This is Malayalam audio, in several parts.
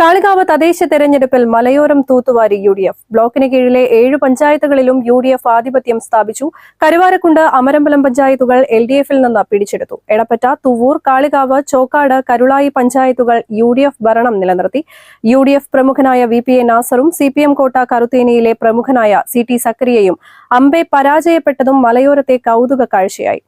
കാളികാവ് തദ്ദേശ തെരഞ്ഞെടുപ്പിൽ മലയോരം തൂത്തുവാരി UDF. ബ്ലോക്കിന് കീഴിലെ 7 പഞ്ചായത്തുകളിലും UDF ആധിപത്യം സ്ഥാപിച്ചു. കരുവാരക്കുണ്ട്, അമരമ്പലം പഞ്ചായത്തുകൾ LDF-ൽ നിന്ന് പിടിച്ചെടുത്തു. എടപ്പറ്റ, തുവ്വൂർ, കാളികാവ്, ചോക്കാട്, കരുളായി പഞ്ചായത്തുകൾ UDF ഭരണം നിലനിർത്തി. UDF പ്രമുഖനായ VPA നാസറും CPM കോട്ട കറുത്തേനിയിലെ പ്രമുഖനായ CT സക്കരിയയും അമ്പെ പരാജയപ്പെട്ടതും മലയോരത്തെ കൗതുക കാഴ്ചയായി.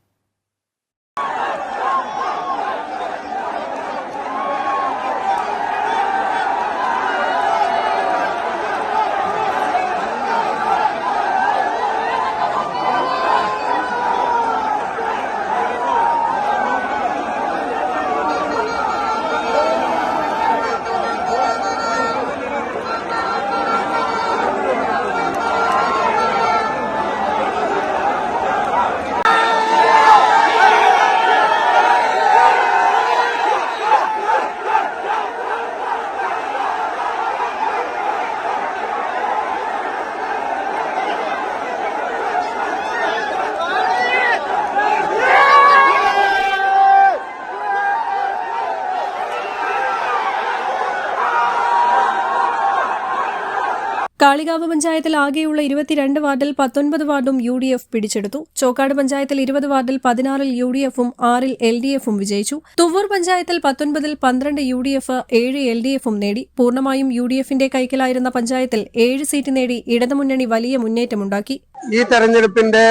കാളികാവ് പഞ്ചായത്തിൽ ആകെയുള്ള 22 വാർഡിൽ 19 വാർഡും UDF പിടിച്ചെടുത്തു. ചോക്കാട് പഞ്ചായത്തിൽ 20 വാർഡിൽ 16-ൽ UDF-ഉം 6-ൽ LDF-ഉം വിജയിച്ചു. തുവ്വൂർ പഞ്ചായത്തിൽ 19-ൽ 12 UDF, 7 LDF-ഉം നേടി. പൂർണ്ണമായും UDF-ന്റെ കൈക്കലായിരുന്ന പഞ്ചായത്തിൽ 7 സീറ്റ് നേടി ഇടതുമുന്നണി വലിയ മുന്നേറ്റമുണ്ടാക്കി. ഈ തെരഞ്ഞെടുപ്പിന്റെ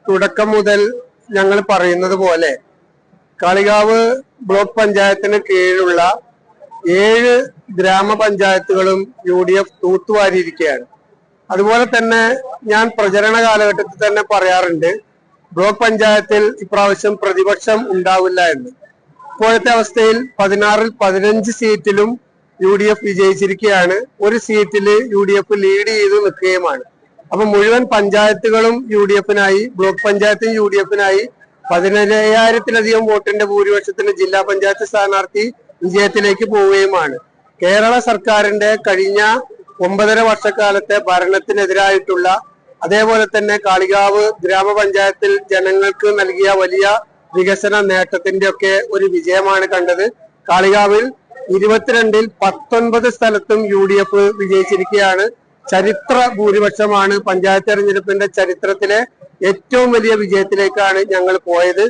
തുടക്കം മുതൽ ഞങ്ങൾ പറയുന്നത് പോലെ കാളികാവ് ബ്ലോക്ക് പഞ്ചായത്തിന് കീഴിലുള്ള 7 ഗ്രാമപഞ്ചായത്തുകളും UDF തൂത്തുവാരിയിരിക്കുകയാണ്. അതുപോലെ തന്നെ ഞാൻ പ്രചരണ കാലഘട്ടത്തിൽ തന്നെ പറയാറുണ്ട്, ബ്ലോക്ക് പഞ്ചായത്തിൽ ഇപ്രാവശ്യം പ്രതിപക്ഷം ഉണ്ടാവില്ല എന്ന്. ഇപ്പോഴത്തെ അവസ്ഥയിൽ 16-ൽ 15 സീറ്റിലും UDF വിജയിച്ചിരിക്കുകയാണ്. ഒരു സീറ്റില് UDF ലീഡ് ചെയ്ത് നിൽക്കുകയുമാണ്. അപ്പൊ മുഴുവൻ പഞ്ചായത്തുകളും UDF-നായി, ബ്ലോക്ക് പഞ്ചായത്തും UDF-നായി. 15,000-ലധികം വോട്ടിന്റെ ഭൂരിപക്ഷത്തിന് ജില്ലാ പഞ്ചായത്ത് സ്ഥാനാർത്ഥി വിജയത്തിലേക്ക് പോവുകയുമാണ്. കേരള സർക്കാരിന്റെ കഴിഞ്ഞ 9.5 വർഷക്കാലത്തെ ഭരണത്തിനെതിരായിട്ടുള്ള, അതേപോലെ തന്നെ കാളികാവ് ഗ്രാമപഞ്ചായത്തിൽ ജനങ്ങൾക്ക് നൽകിയ വലിയ വികസന നേട്ടത്തിന്റെ ഒക്കെ ഒരു വിജയമാണ് കണ്ടത്. കാളികാവിൽ 22-ൽ 19 സ്ഥലത്തും UDF വിജയിച്ചിരിക്കുകയാണ്. ചരിത്ര ഭൂരിപക്ഷമാണ്. പഞ്ചായത്ത് തെരഞ്ഞെടുപ്പിന്റെ ചരിത്രത്തിലെ ഏറ്റവും വലിയ വിജയത്തിലേക്കാണ് ഞങ്ങൾ പോയത്.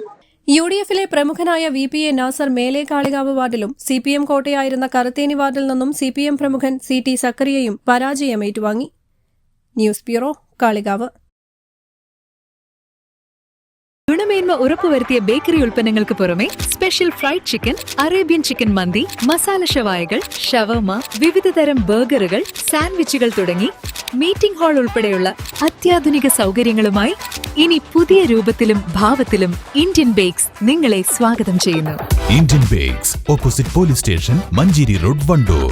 UDF-ലെ പ്രമുഖനായ VPA നാസർ മേലെ കാളികാവ് വാർഡിലും CPM കോട്ടയായിരുന്ന കറുത്തേനി വാർഡിൽ നിന്നും CPM പ്രമുഖൻ CT സക്കരിയയും പരാജയം ഏറ്റുവാങ്ങി. News bureau, Kalikavu. ഗുണമേന്മ ഉറപ്പുവരുത്തിയ ബേക്കറി ഉൽപ്പന്നങ്ങൾക്ക് പുറമെ special fried chicken, Arabian chicken മന്തി, മസാല ഷവായകൾ, ഷവർമ, വിവിധതരം ബർഗറുകൾ, സാൻഡ്വിച്ചുകൾ തുടങ്ങി മീറ്റിംഗ് ഹാൾ ഉൾപ്പെടെയുള്ള അത്യാധുനിക സൗകര്യങ്ങളുമായി ഇനി പുതിയ രൂപത്തിലും ഭാവത്തിലും ഇന്ത്യൻ ബേക്സ് നിങ്ങളെ സ്വാഗതം ചെയ്യുന്നു. Indian bakes, opposite police station, Manjeri road, Wandoor.